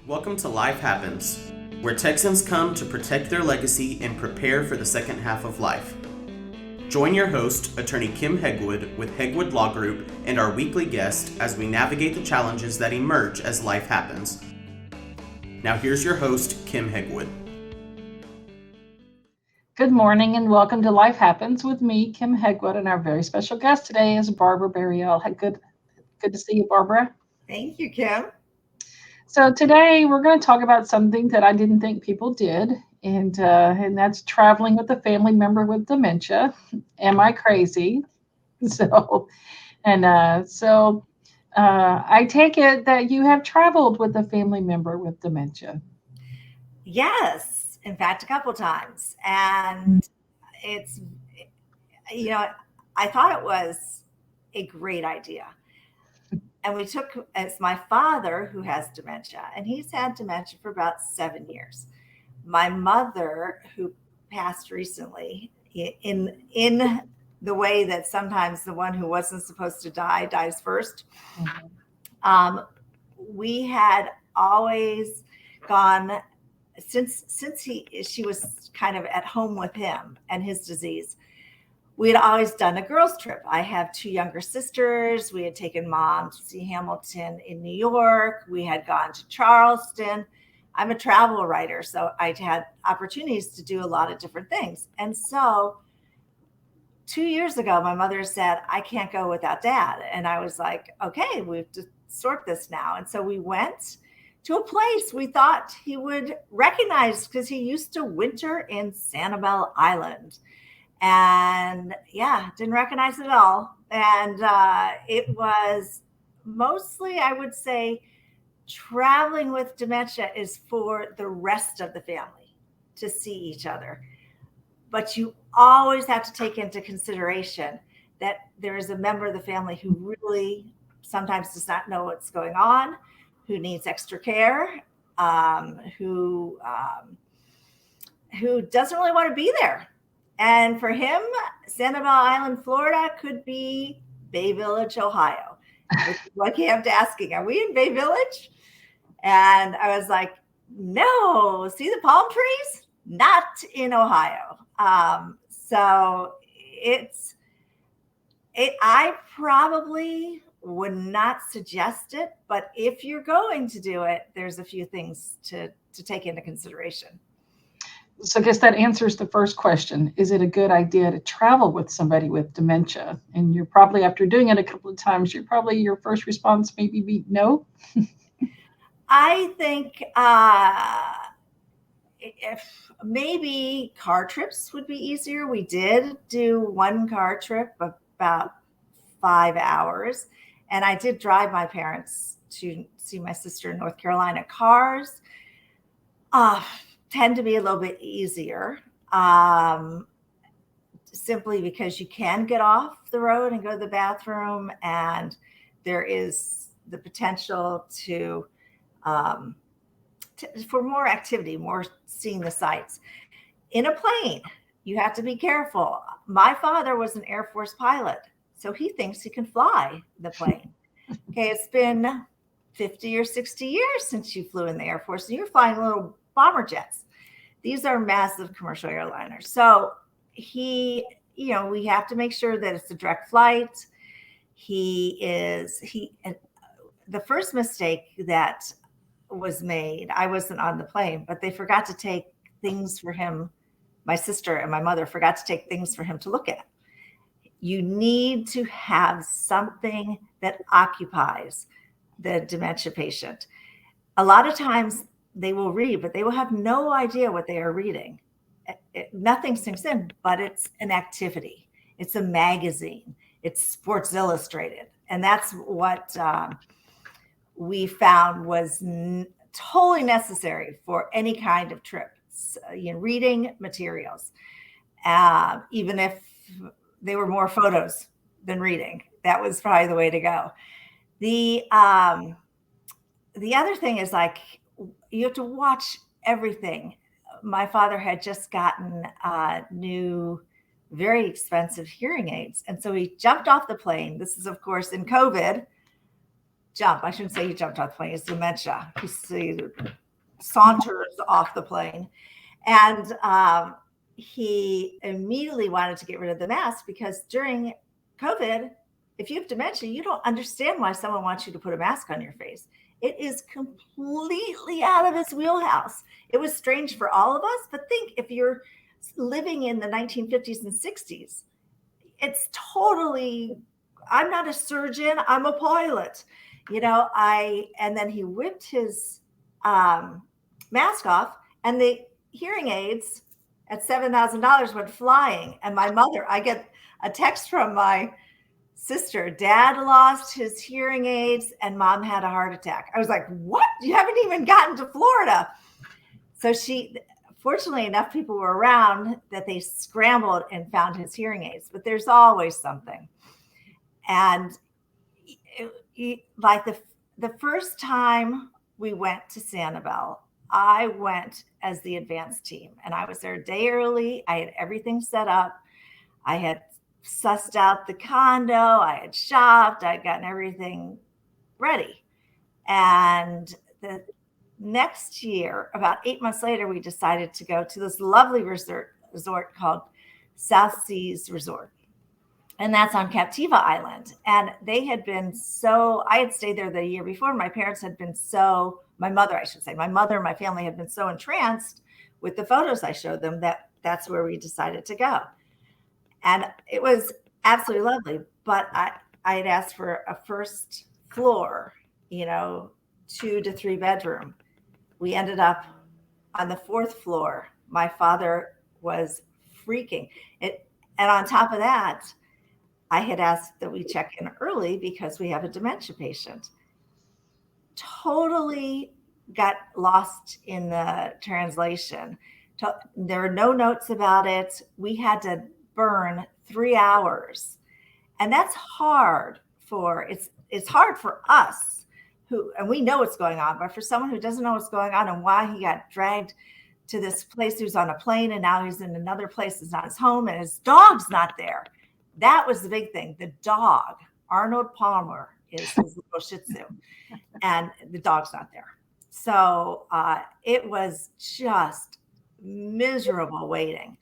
Welcome to Life Happens, where Texans come to protect their legacy and prepare for the second half of life. Join your host, attorney Kim Hegwood with Hegwood Law Group, and our weekly guest as we navigate the challenges that emerge as life happens. Now here's your host, Kim Hegwood. Good morning and welcome to Life Happens with me, Kim Hegwood, and our very special guest today is Barbara Barrielle. Good to see you, Barbara. Thank you, Kim. So today we're going to talk about something that I didn't think people did, and that's traveling with a family member with dementia. Am I crazy? I take it that you have traveled with a family member with dementia. Yes, in fact, a couple times. And it's, I thought it was a great idea. And it's my father who has dementia, and he's had dementia for about 7 years. My mother, who passed recently, in the way that sometimes the one who wasn't supposed to die dies first. Mm-hmm. We had always gone since she was kind of at home with him and his disease. We had always done a girls' trip. I have 2 younger sisters. We had taken Mom to see Hamilton in New York. We had gone to Charleston. I'm a travel writer, so I had opportunities to do a lot of different things. And so 2 years ago, my mother said, I can't go without Dad. And I was like, okay, we have to sort this now. And so we went to a place we thought he would recognize because he used to winter in Sanibel Island. And didn't recognize it at all. And it was mostly, I would say, traveling with dementia is for the rest of the family to see each other. But you always have to take into consideration that there is a member of the family who really sometimes does not know what's going on, who needs extra care, who doesn't really want to be there. And for him, Sanibel Island, Florida could be Bay Village, Ohio. I kept asking, are we in Bay Village? And I was like, no, see the palm trees? Not in Ohio. I probably would not suggest it, but if you're going to do it, there's a few things to take into consideration. So I guess that answers the first question. Is it a good idea to travel with somebody with dementia? And you're probably, after doing it a couple of times, your first response maybe be no? I think if maybe car trips would be easier. We did do one car trip about 5 hours. And I did drive my parents to see my sister in North Carolina. Cars tend to be a little bit easier, simply because you can get off the road and go to the bathroom, and there is the potential for more activity, more seeing the sights. In a plane, you have to be careful. My father was an Air Force pilot, so he thinks he can fly the plane. Okay, it's been 50 or 60 years since you flew in the Air Force, and you're flying little bomber jets. These are massive commercial airliners. So we have to make sure that it's a direct flight. The first mistake that was made, I wasn't on the plane, but they forgot to take things for him. My sister and my mother forgot to take things for him to look at. You need to have something that occupies the dementia patient. A lot of times they will read, but they will have no idea what they are reading. Nothing sinks in, but it's an activity. It's a magazine. It's Sports Illustrated. And that's what we found was totally necessary for any kind of trip. Reading materials, even if they were more photos than reading. That was probably the way to go. The other thing is, like, you have to watch everything. My father had just gotten new, very expensive hearing aids. And so he jumped off the plane. This is, of course, in COVID. jump. I shouldn't say he jumped off the plane. It's dementia. He saunters off the plane. And he immediately wanted to get rid of the mask because during COVID, if you have dementia, you don't understand why someone wants you to put a mask on your face. It is completely out of its wheelhouse. It was strange for all of us, but think if you're living in the 1950s and 60s, it's totally, I'm not a surgeon, I'm a pilot. And then he whipped his mask off, and the hearing aids at $7,000 went flying. And my mother, I get a text from my sister, Dad lost his hearing aids and Mom had a heart attack. I was like, what? You haven't even gotten to Florida. So fortunately enough, people were around that they scrambled and found his hearing aids, but there's always something. And like the first time we went to Sanibel, I went as the advanced team, and I was there a day early. I had everything set up. I had sussed out the condo. I had shopped. I'd gotten everything ready. And the next year, about 8 months later, we decided to go to this lovely resort called South Seas Resort. And that's on Captiva Island. And they had been I had stayed there the year before. My parents had been my mother and my family had been so entranced with the photos I showed them that's where we decided to go. And it was absolutely lovely. But I had asked for a first floor, 2 to 3 bedroom. We ended up on the 4th floor. My father was freaking it. And on top of that, I had asked that we check in early because we have a dementia patient. Totally got lost in the translation. There are no notes about it. We had to burn 3 hours. And that's hard it's hard for us and we know what's going on, but for someone who doesn't know what's going on and why he got dragged to this place, he was on a plane and now he's in another place, it's not his home, and his dog's not there. That was the big thing. The dog, Arnold Palmer, is his little Shih Tzu, and the dog's not there. So it was just miserable waiting.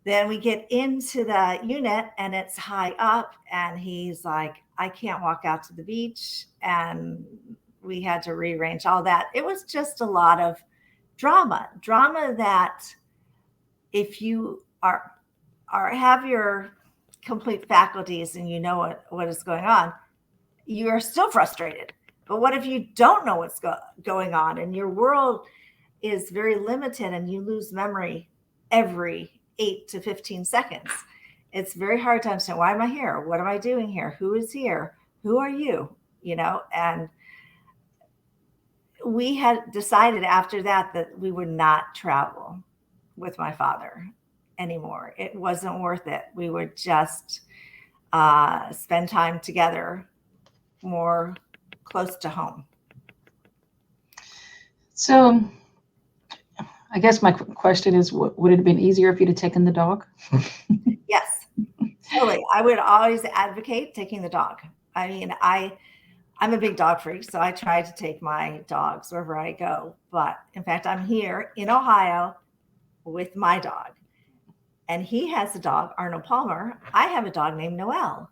Then we get into the unit and it's high up, and he's like, I can't walk out to the beach. And we had to rearrange all that. It was just a lot of drama that if you have your complete faculties and you know what is going on, you are still frustrated. But what if you don't know what's going on and your world is very limited and you lose memory every 8 to 15 seconds? It's very hard to understand, why am I here? What am I doing here? Who is here? Who are you? And we had decided after that we would not travel with my father anymore. It wasn't worth it. We would just spend time together more close to home. So I guess my question is, would it have been easier if you'd have taken the dog? Yes, totally. I would always advocate taking the dog. I mean, I'm a big dog freak, so I try to take my dogs wherever I go. But in fact, I'm here in Ohio with my dog. And he has a dog, Arnold Palmer. I have a dog named Noel.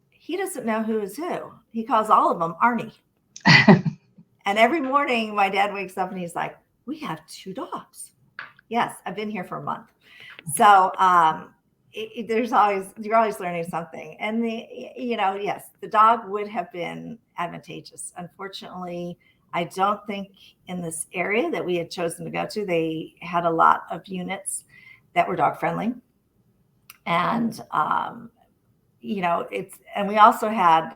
He doesn't know who is who. He calls all of them Arnie. And every morning my dad wakes up and he's like, we have 2 dogs. Yes, I've been here for a month. So you're always learning something. And yes, the dog would have been advantageous. Unfortunately, I don't think in this area that we had chosen to go to, they had a lot of units that were dog friendly. And, and we also had,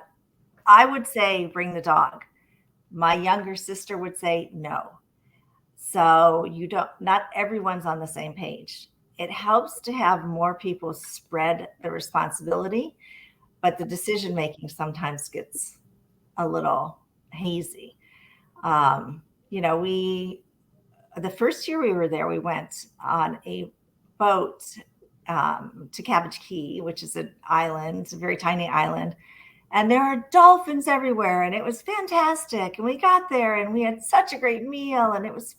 I would say, bring the dog. My younger sister would say no. So not everyone's on the same page. It helps to have more people spread the responsibility, but the decision-making sometimes gets a little hazy. The first year we were there, we went on a boat to Cabbage Key, which is an island, a very tiny island. and there are dolphins everywhere, and it was fantastic. And we got there and we had such a great meal, and it would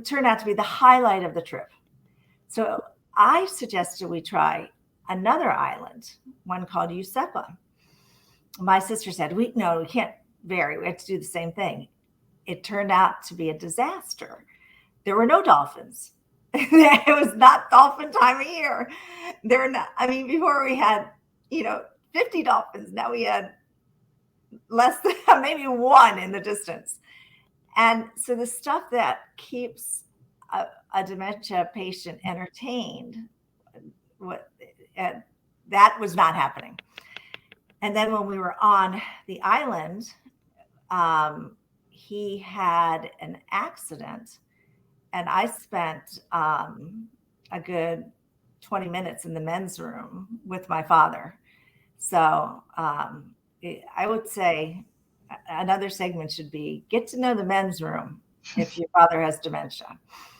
turn out to be the highlight of the trip. So I suggested we try another island, one called Usepa. My sister said, we can't vary. We have to do the same thing. It turned out to be a disaster. There were no dolphins. It was not dolphin time of year. Before we had, 50 dolphins. Now we had less than maybe one in the distance. And so the stuff that keeps a dementia patient entertained, that was not happening. And then when we were on the island, he had an accident, and I spent a good 20 minutes in the men's room with my father. So I would say another segment should be get to know the men's room if your father has dementia.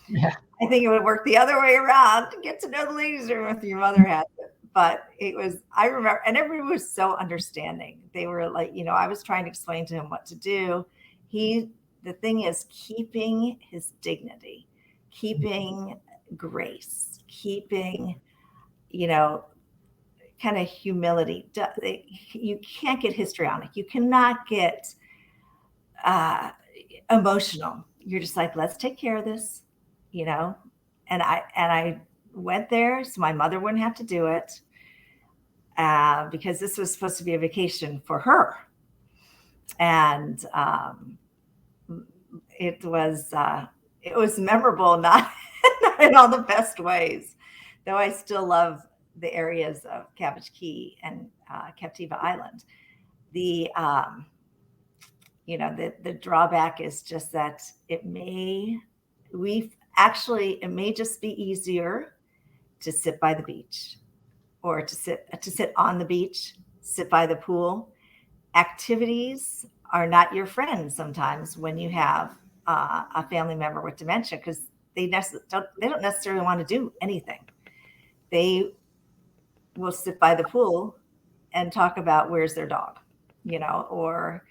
Yeah. I think it would work the other way around to get to know the ladies' room if your mother has it. But I remember, and everyone was so understanding. They were like, I was trying to explain to him what to do. The thing is keeping his dignity, keeping grace, keeping, kind of humility. You can't get histrionic. You cannot get emotional. You're just like, let's take care of this, and I went there so my mother wouldn't have to do it, because this was supposed to be a vacation for her. And it was memorable, not in all the best ways, though I still love the areas of Cabbage Key and Captiva Island. The drawback is just that it may just be easier to sit by the beach, or to sit on the beach, sit by the pool. Activities are not your friend sometimes when you have a family member with dementia, because they don't necessarily want to do anything. They will sit by the pool and talk about where's their dog, or,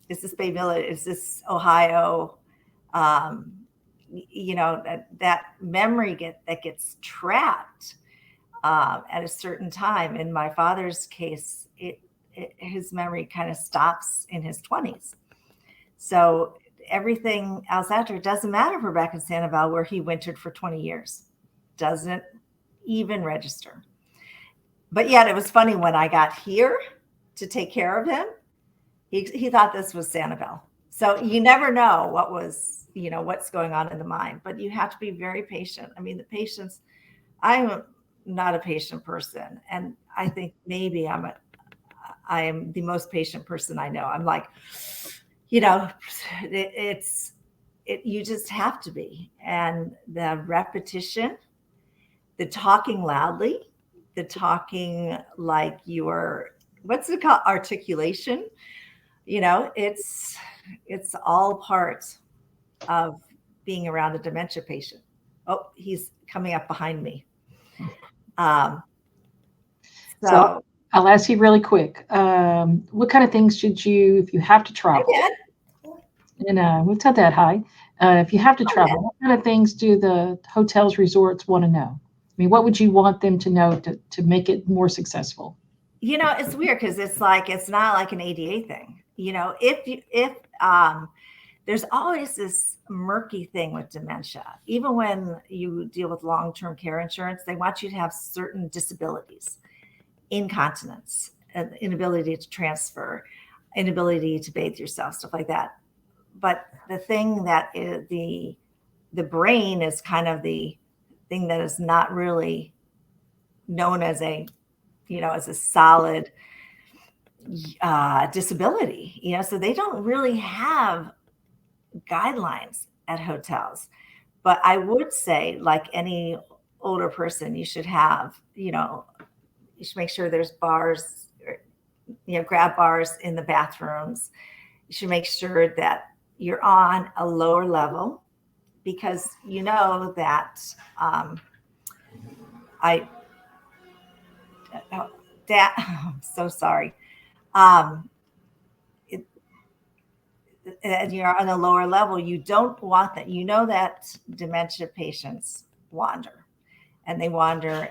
is this Bay Village? Is this Ohio? That memory that gets trapped at a certain time. In my father's case, his memory kind of stops in his 20s. So everything else after, it doesn't matter if we're back in Sanibel where he wintered for 20 years. Doesn't even register. But yet it was funny when I got here to take care of him, he thought this was Sanibel. So you never know what's going on in the mind, but you have to be very patient. The patience, I'm not a patient person. And I think maybe I am the most patient person I know. I'm like, you just have to be. And the repetition, the talking loudly, the talking like what's it called? Articulation. It's all part of being around a dementia patient. Oh, he's coming up behind me. So I'll ask you really quick. What kind of things should you, if you have to travel? And we'll tell Dad hi. If you have to travel, what kind of things do the hotels, resorts want to know? What would you want them to know to make it more successful? It's weird because it's not like an ADA thing. If there's always this murky thing with dementia. Even when you deal with long-term care insurance, they want you to have certain disabilities, incontinence, inability to transfer, inability to bathe yourself, stuff like that. But the thing that is the brain is kind of the thing that is not really known as a solid disability, so they don't really have guidelines at hotels. But I would say, like any older person, you should have, you should make sure there's bars, grab bars in the bathrooms. You should make sure that you're on a lower level, because that Dad, I'm so sorry. And you're on a lower level, you don't want that. You know that dementia patients wander, and they wander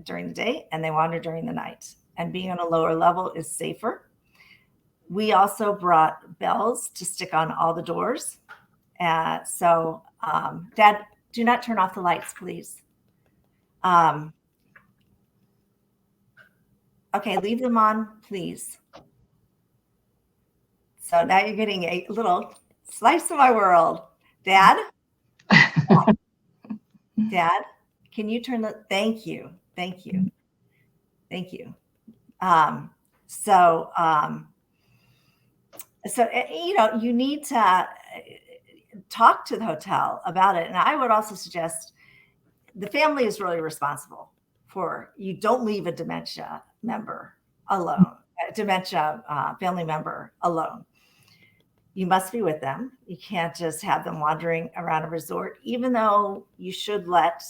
during the day and they wander during the night. And being on a lower level is safer. We also brought bells to stick on all the doors. Dad, do not turn off the lights, please. Okay, leave them on, please. So now you're getting a little slice of my world. Dad? Dad, can you turn the, thank you. You need to talk to the hotel about it. And I would also suggest the family is really responsible for, you don't leave a dementia member alone, family member alone. You must be with them. You can't just have them wandering around a resort, even though you should let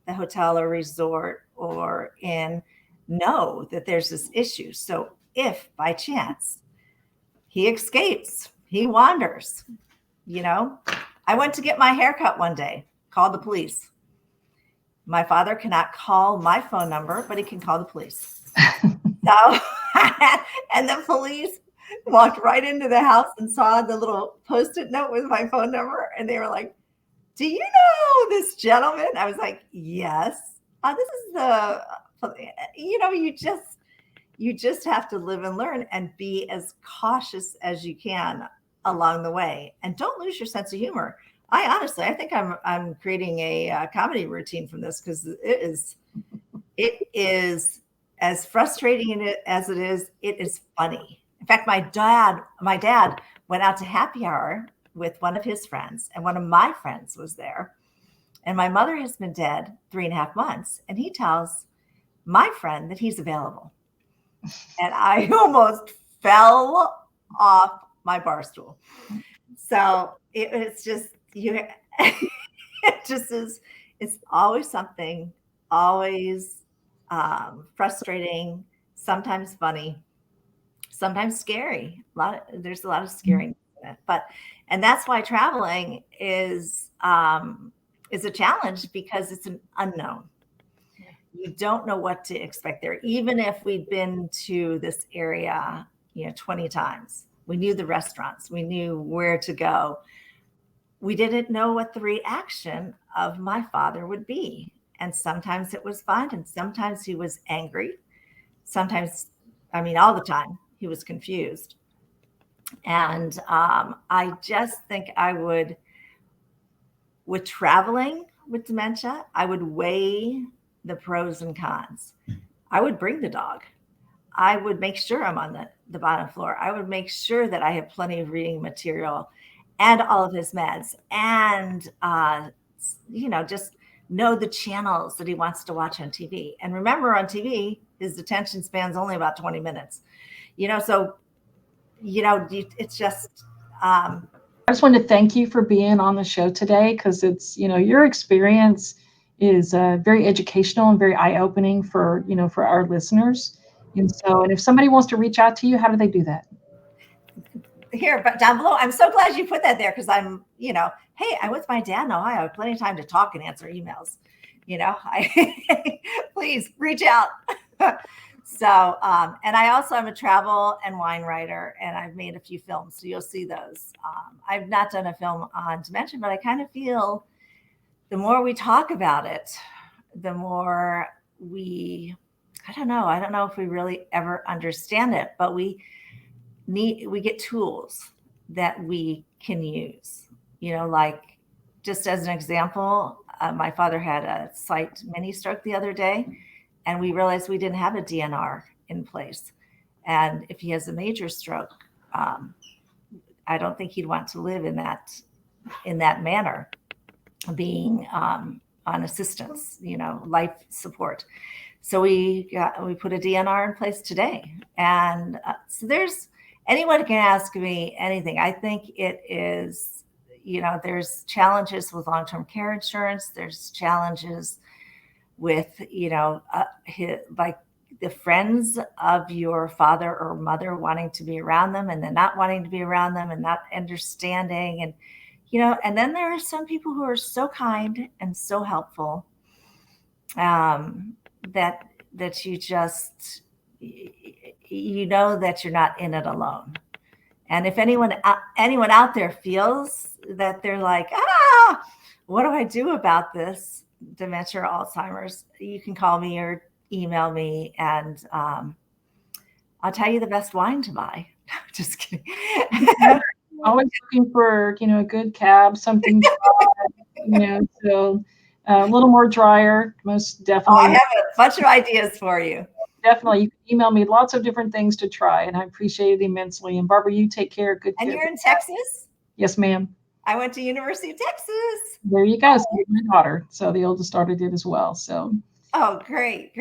the hotel or resort or inn know that there's this issue. So if by chance he escapes, he wanders, I went to get my hair cut one day, called the police. My father cannot call my phone number, but he can call the police. And the police walked right into the house and saw the little Post-it note with my phone number. And they were like, do you know this gentleman? I was like, yes. This is you just have to live and learn and be as cautious as you can along the way. And don't lose your sense of humor. I think I'm creating a comedy routine from this, because it is as frustrating as it is funny. In fact, my dad went out to happy hour with one of his friends, and one of my friends was there. And my mother has been dead 3.5 months, and he tells my friend that he's available. And I almost fell off my bar stool. So it's just, it just is, it's always something, always frustrating, sometimes funny, sometimes scary. There's a lot of scaring in it, and that's why traveling is a challenge, because it's an unknown. You don't know what to expect there. Even if we'd been to this area, 20 times, we knew the restaurants, we knew where to go. We didn't know what the reaction of my father would be. And sometimes it was fun, and sometimes he was angry. Sometimes, all the time, he was confused. And I just think with traveling with dementia, I would weigh the pros and cons. I would bring the dog. I would make sure I'm on the bottom floor. I would make sure that I have plenty of reading material and all of his meds, and just know the channels that he wants to watch on TV. And remember, on TV, his attention span's only about 20 minutes. It's just. I just wanted to thank you for being on the show today, because it's, your experience is very educational and very eye-opening for our listeners. And if somebody wants to reach out to you, how do they do that? Here, but down below, I'm so glad you put that there, because I'm, hey, I'm with my dad in Ohio. I have plenty of time to talk and answer emails. Please reach out. So, and I also am a travel and wine writer, and I've made a few films, so you'll see those. I've not done a film on dementia, but I kind of feel the more we talk about it, the more I don't know if we really ever understand it, but we get tools that we can use, like, just as an example, my father had a slight mini stroke the other day, and we realized we didn't have a DNR in place. And if he has a major stroke, I don't think he'd want to live in that manner, being on assistance, life support. So we put a DNR in place today. And so anyone can ask me anything. I think it is, there's challenges with long-term care insurance. There's challenges with, like the friends of your father or mother wanting to be around them and then not wanting to be around them and not understanding. And, and then there are some people who are so kind and so helpful that you just, that you're not in it alone. And if anyone out there feels that they're like, what do I do about this dementia or Alzheimer's? You can call me or email me, and I'll tell you the best wine to buy. Just kidding. Always looking for, a good cab, something dry, so a little more drier, most definitely. I have a bunch of ideas for you. Definitely. You can email me lots of different things to try, and I appreciate it immensely. And Barbara, you take care. Good. And you're in Texas? Yes, ma'am. I went to University of Texas. There you go. So my daughter. So the oldest daughter did as well. So. Oh, great.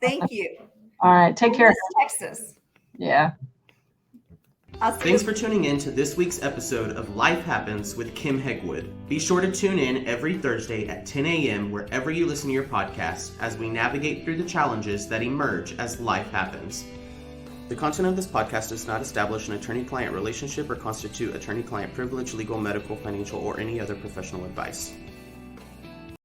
Thank you. All right. Take care. Texas. Yeah. Thanks for tuning in to this week's episode of Life Happens with Kim Hegwood. Be sure to tune in every Thursday at 10 a.m. wherever you listen to your podcast as we navigate through the challenges that emerge as life happens. The content of this podcast does not establish an attorney-client relationship or constitute attorney-client privilege, legal, medical, financial, or any other professional advice.